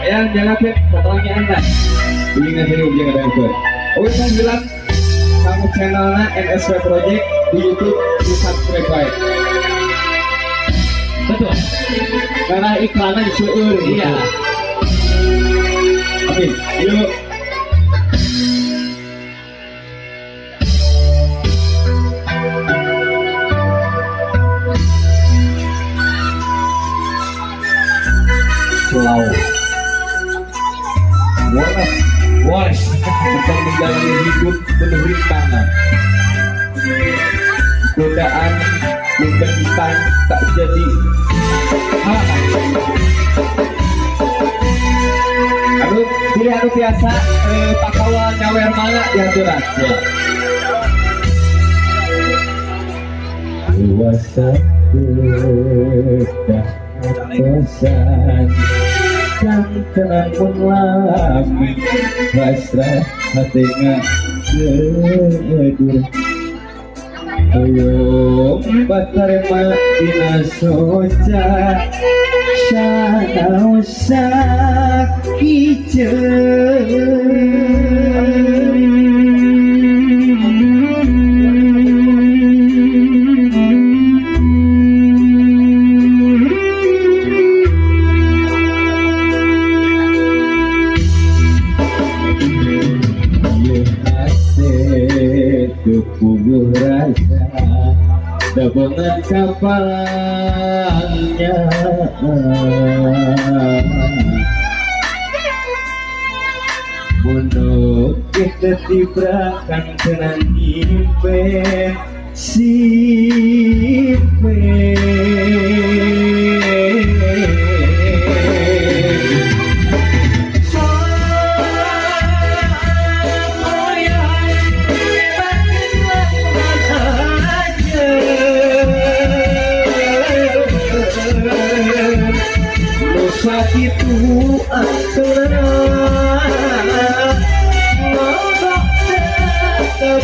Ayan, jangan ke potongnya Anda. Bilingan sini ujian ada yang Oke, saya bilang kamu channelnya NSW Project di YouTube di subscribe baik. Betul. Karena iklannya disuruh. Iya. Oke, yuk. Slow. Wallace bukan menjalani hidup penuh rintangan. Godaan berkaitan tak jadi halangan. Aduh, pilih anu biasa pakawan nyawer mana diaturan. Ya. Kuasa kedah kosan dan tenang pun lami pasrah hatinya kedur. Ayo bakar madina soja sana usah Kubuh rasa dabongan kapalnya Mundur kita tibrakan tenang impen itu antara ngobok tetap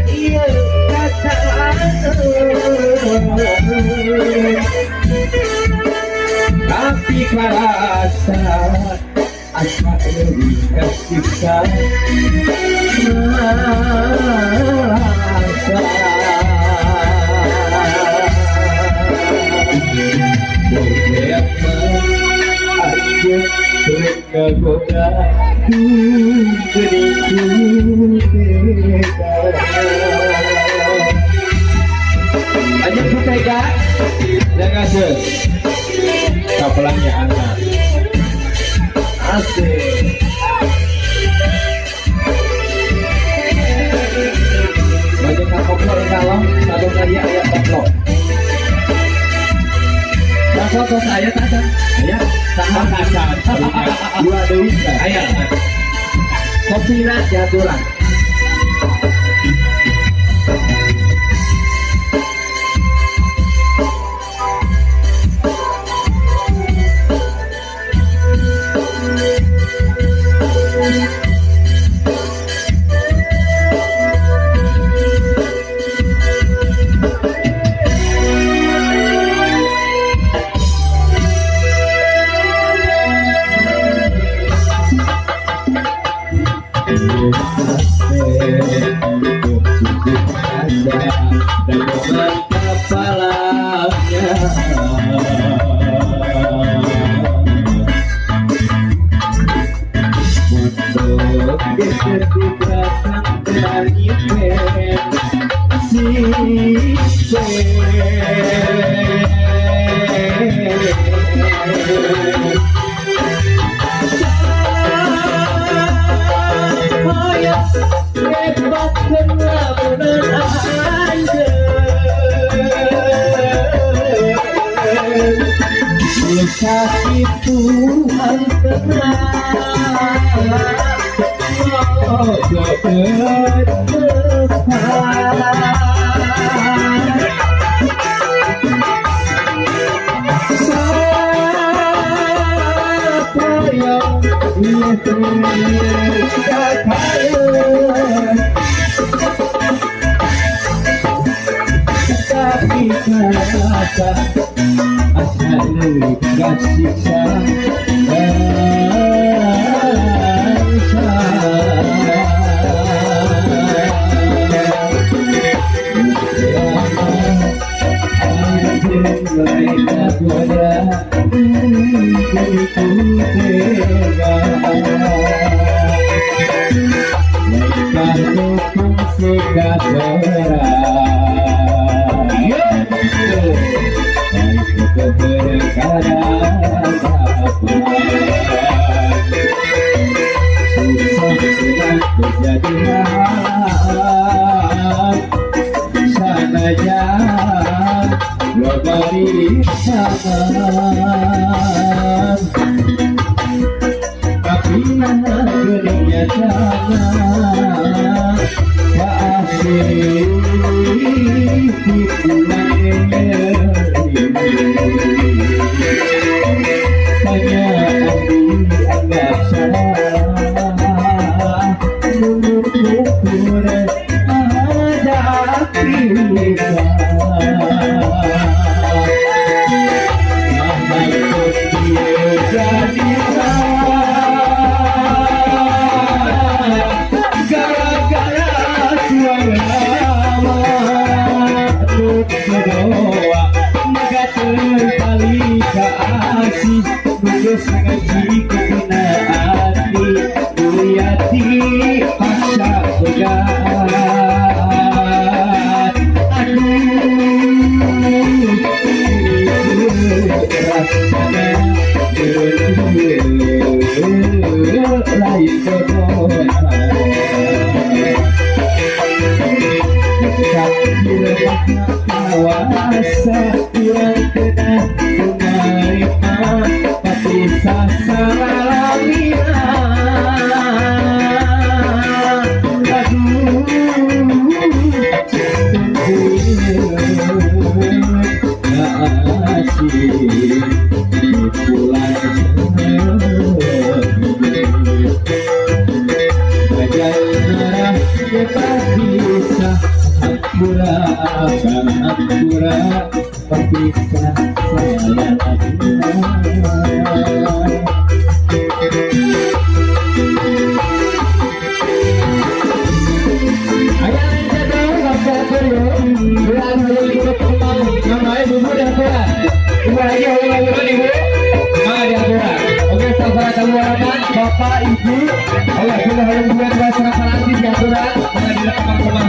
iya kata tapi kerasa asa lebih kasih merasa boleh apa aja tergoda diriku aja putega jangan ses kapalnya anak asik. Banyak kapal dalam satu kali ayat taklok. Taklok kos ayat aja. Ayat sama kacan. Dua dewi ayat. Kopina jaturan. Itu antara siapa yang Tapi terasa asal gak siksa tapi negerinya jangan kasih pulang hanya dianggap salah mengukur ada kita. Sangat jika hati Meliati pasca pegat aduh rasanya lain kawasa kurang kena menerima sasalamina aduh asih pulang bagai merah kita bisa ampura berpisah saya Bapak Ibu, oleh kita harus buat bahasa Faransis yang kurang mengadil teman-teman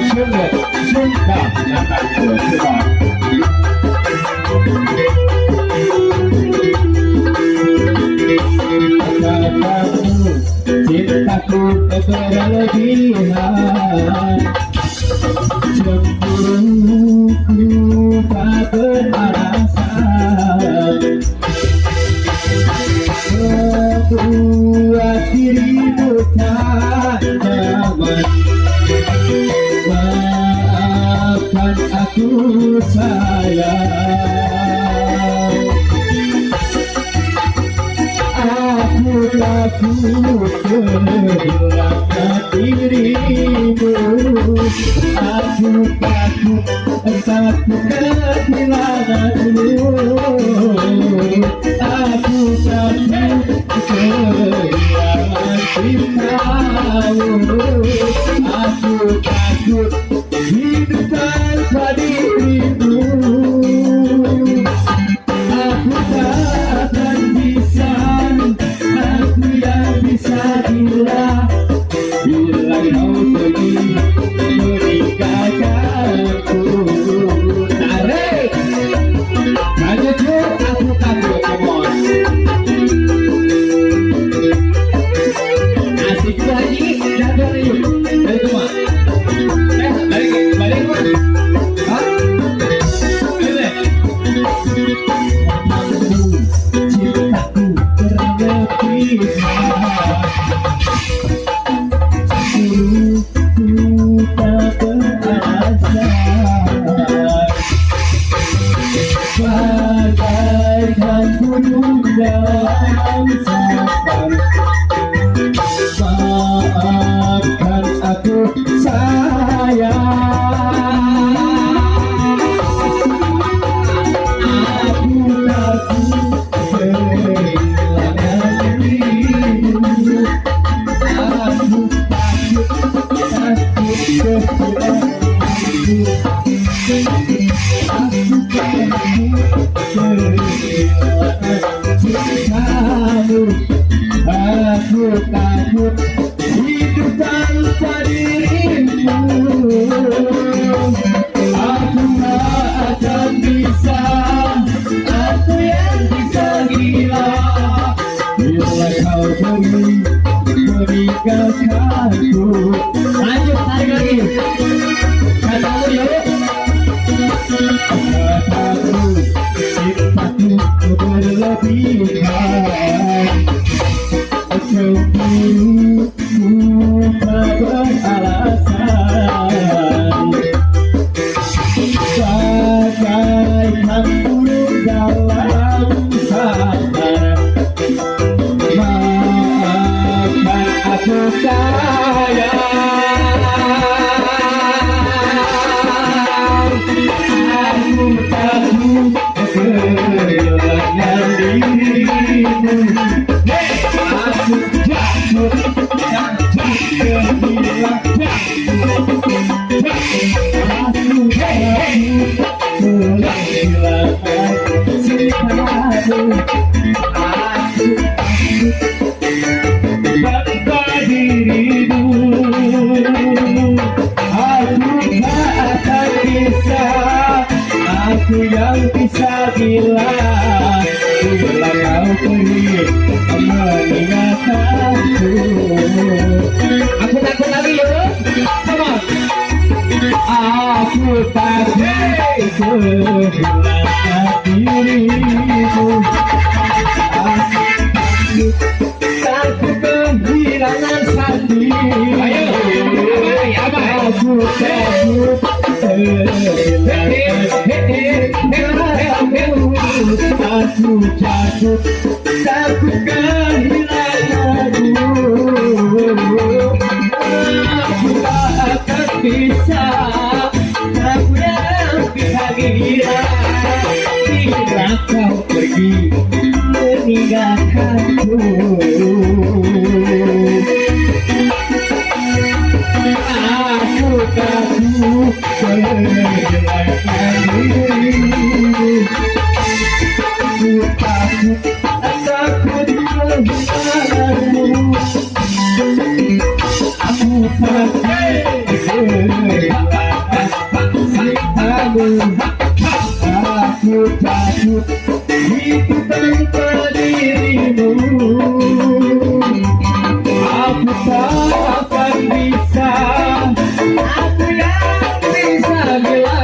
Sunda nyata coba. Katamu cintaku berlebihan, cemburuku tak beralasan. Membuat dirimu tak nyaman, maafkan aku sayang. Aku takut kehilangan dirimu, aku takut kehilanganmu. Aku takut kehilangan cintamu, aku takut hidup tanpa dirimu. Aku tak akan bisa, aku yang bisa bila kau pergi meninggalkanku. Tarik, maju yuk, aku takut kemon. Asik lagi, jaga yuk. Balik rumah. Balik rumah. Hah? Balik. Cintaku berlebihan, cemburu tak beralasan, bagaikan gunung dalam sapar. aku takut hidup tanpa dirimu. Aku tak akan bisa, aku yang bisa gila bila kau pergi meninggalkanku. Lanjut tarik lagi, katamu yuk. Katamu cintaku berlebihan, cemburu tak beralasan, bagaikan burung dalam sangkar. Maafkan aku sayang, aku takut kehilangan dirimu. Aku takut kehilangan cintamu. Tanpa dirimu aku tak akan bisa, aku yang bisa gila bila kau pergi meninggalkanku. Aku takut lagi yuk, come on. Aku takut kehilangan dirimu. Takut kehilangan hati. Ayo, aku takut aku takut kehilanganmu. Aku tak akan bisa, aku yang bisa gila bila kau pergi meninggalkanku. Aku takut kehilangan dirimu. Aku takut kehilanganmu. Aku takut kehilangan cintamu. Aku takut hidup tanpa dirimu. Aku tak akan bisa, aku yang bisa gila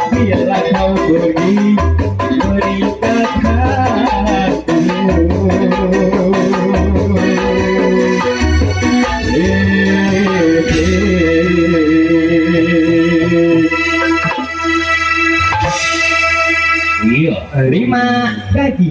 bila kau pergi meninggalkanku. Iya, 5 gaji.